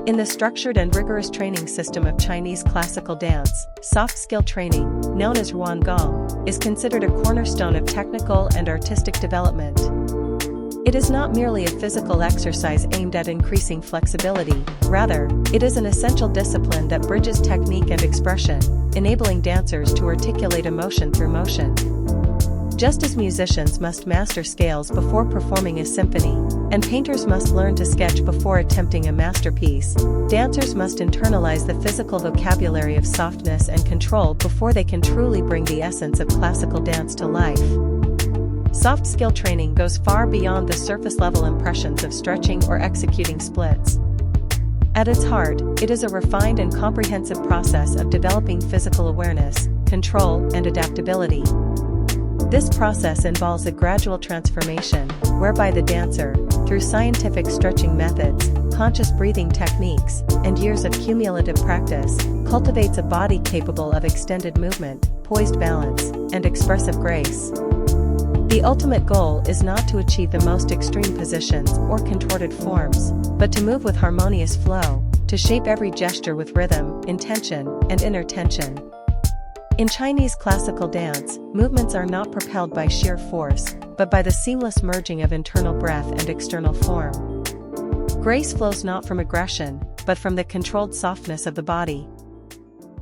In the structured and rigorous training system of Chinese classical dance, soft skill training, known as Ruangong, is considered a cornerstone of technical and artistic development. It is not merely a physical exercise aimed at increasing flexibility, rather, it is an essential discipline that bridges technique and expression, enabling dancers to articulate emotion through motion. Just as musicians must master scales before performing a symphony, and painters must learn to sketch before attempting a masterpiece, dancers must internalize the physical vocabulary of softness and control before they can truly bring the essence of classical dance to life. Soft skill training goes far beyond the surface-level impressions of stretching or executing splits. At its heart, it is a refined and comprehensive process of developing physical awareness, control, and adaptability. This process involves a gradual transformation, whereby the dancer, through scientific stretching methods, conscious breathing techniques, and years of cumulative practice, cultivates a body capable of extended movement, poised balance, and expressive grace. The ultimate goal is not to achieve the most extreme positions or contorted forms, but to move with harmonious flow, to shape every gesture with rhythm, intention, and inner tension. In Chinese classical dance, movements are not propelled by sheer force, but by the seamless merging of internal breath and external form. Grace flows not from aggression, but from the controlled softness of the body.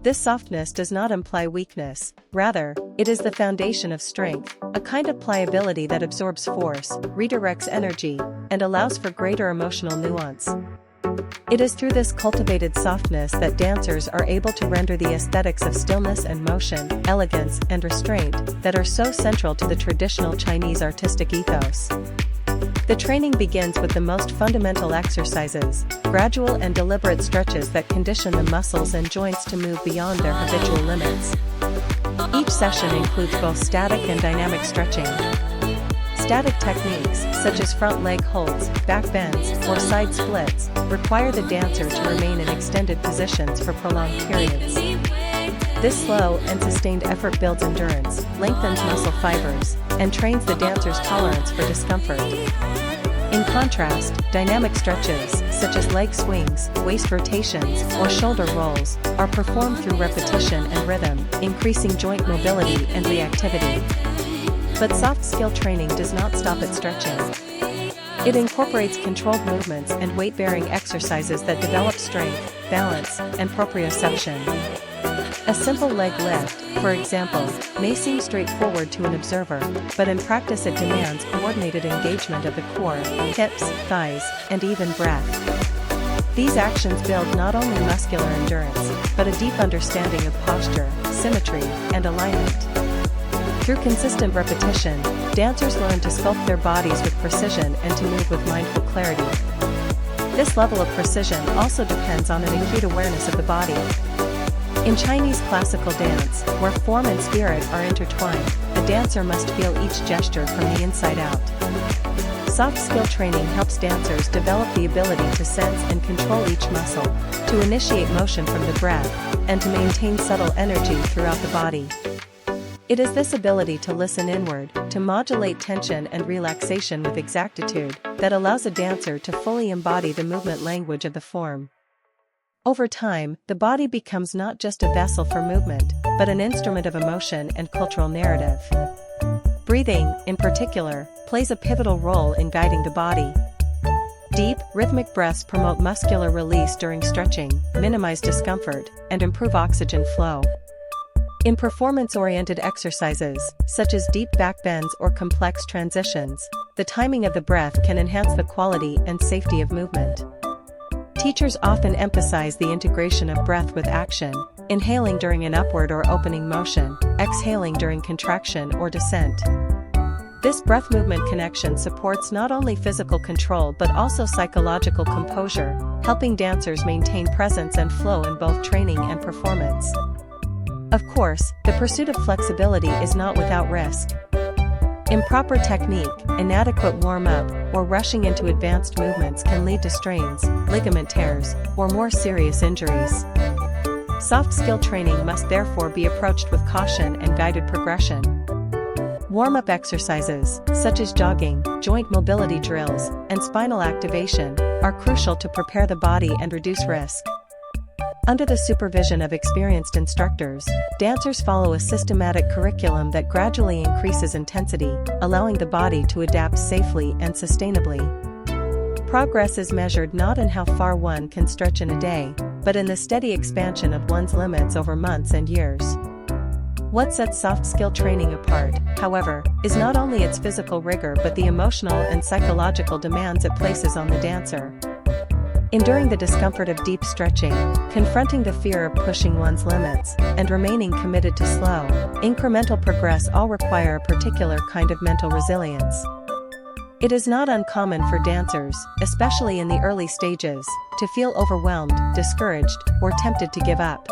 This softness does not imply weakness, rather, it is the foundation of strength, a kind of pliability that absorbs force, redirects energy, and allows for greater emotional nuance. It is through this cultivated softness that dancers are able to render the aesthetics of stillness and motion, elegance and restraint that are so central to the traditional Chinese artistic ethos. The training begins with the most fundamental exercises, gradual and deliberate stretches that condition the muscles and joints to move beyond their habitual limits. Each session includes both static and dynamic stretching. Static techniques, such as front leg holds, back bends, or side splits, require the dancer to remain in extended positions for prolonged periods. This slow and sustained effort builds endurance, lengthens muscle fibers, and trains the dancer's tolerance for discomfort. In contrast, dynamic stretches, such as leg swings, waist rotations, or shoulder rolls, are performed through repetition and rhythm, increasing joint mobility and reactivity. But soft skill training does not stop at stretching. It incorporates controlled movements and weight-bearing exercises that develop strength, balance, and proprioception. A simple leg lift, for example, may seem straightforward to an observer, but in practice it demands coordinated engagement of the core, hips, thighs, and even breath. These actions build not only muscular endurance, but a deep understanding of posture, symmetry, and alignment. Through consistent repetition, dancers learn to sculpt their bodies with precision and to move with mindful clarity. This level of precision also depends on an acute awareness of the body. In Chinese classical dance, where form and spirit are intertwined, a dancer must feel each gesture from the inside out. Soft skill training helps dancers develop the ability to sense and control each muscle, to initiate motion from the breath, and to maintain subtle energy throughout the body. It is this ability to listen inward, to modulate tension and relaxation with exactitude, that allows a dancer to fully embody the movement language of the form. Over time, the body becomes not just a vessel for movement, but an instrument of emotion and cultural narrative. Breathing, in particular, plays a pivotal role in guiding the body. Deep, rhythmic breaths promote muscular release during stretching, minimize discomfort, and improve oxygen flow. In performance-oriented exercises, such as deep back bends or complex transitions, the timing of the breath can enhance the quality and safety of movement. Teachers often emphasize the integration of breath with action, inhaling during an upward or opening motion, exhaling during contraction or descent. This breath-movement connection supports not only physical control but also psychological composure, helping dancers maintain presence and flow in both training and performance. Of course, the pursuit of flexibility is not without risk. Improper technique, inadequate warm-up, or rushing into advanced movements can lead to strains, ligament tears, or more serious injuries. Soft skill training must therefore be approached with caution and guided progression. Warm-up exercises, such as jogging, joint mobility drills, and spinal activation, are crucial to prepare the body and reduce risk. Under the supervision of experienced instructors, dancers follow a systematic curriculum that gradually increases intensity, allowing the body to adapt safely and sustainably. Progress is measured not in how far one can stretch in a day, but in the steady expansion of one's limits over months and years. What sets soft skill training apart, however, is not only its physical rigor but the emotional and psychological demands it places on the dancer. Enduring the discomfort of deep stretching, confronting the fear of pushing one's limits, and remaining committed to slow, incremental progress all require a particular kind of mental resilience. It is not uncommon for dancers, especially in the early stages, to feel overwhelmed, discouraged, or tempted to give up.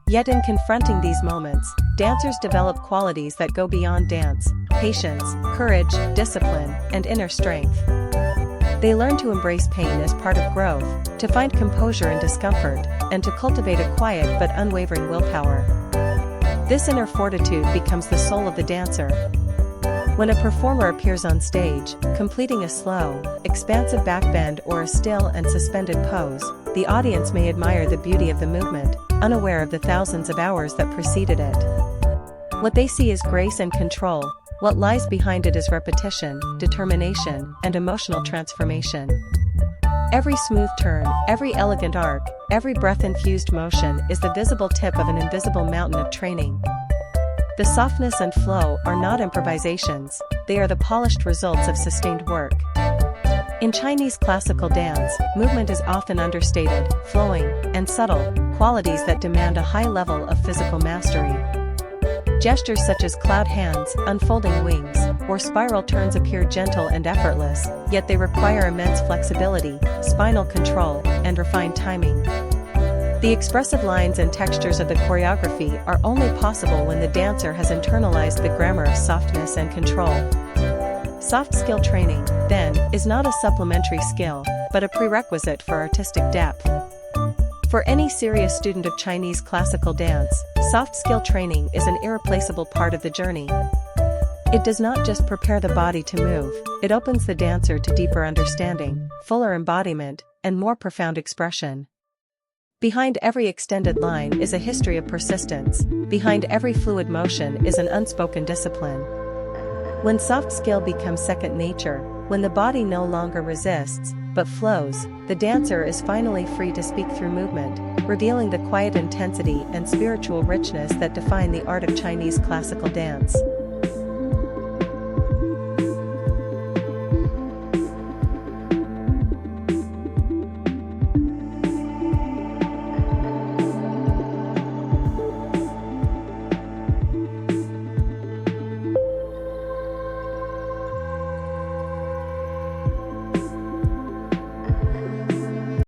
Yet in confronting these moments, dancers develop qualities that go beyond dance: patience, courage, discipline, and inner strength. They learn to embrace pain as part of growth, to find composure in discomfort, and to cultivate a quiet but unwavering willpower. This inner fortitude becomes the soul of the dancer. When a performer appears on stage, completing a slow, expansive backbend or a still and suspended pose, the audience may admire the beauty of the movement, unaware of the thousands of hours that preceded it. What they see is grace and control. What lies behind it is repetition, determination, and emotional transformation. Every smooth turn, every elegant arc, every breath-infused motion is the visible tip of an invisible mountain of training. The softness and flow are not improvisations, they are the polished results of sustained work. In Chinese classical dance, movement is often understated, flowing, and subtle, qualities that demand a high level of physical mastery. Gestures such as cloud hands, unfolding wings, or spiral turns appear gentle and effortless, yet they require immense flexibility, spinal control, and refined timing. The expressive lines and textures of the choreography are only possible when the dancer has internalized the grammar of softness and control. Soft skill training, then, is not a supplementary skill, but a prerequisite for artistic depth. For any serious student of Chinese classical dance, soft skill training is an irreplaceable part of the journey. It does not just prepare the body to move, it opens the dancer to deeper understanding, fuller embodiment, and more profound expression. Behind every extended line is a history of persistence, behind every fluid motion is an unspoken discipline. When soft skill becomes second nature, when the body no longer resists, but flows, the dancer is finally free to speak through movement, revealing the quiet intensity and spiritual richness that define the art of Chinese classical dance.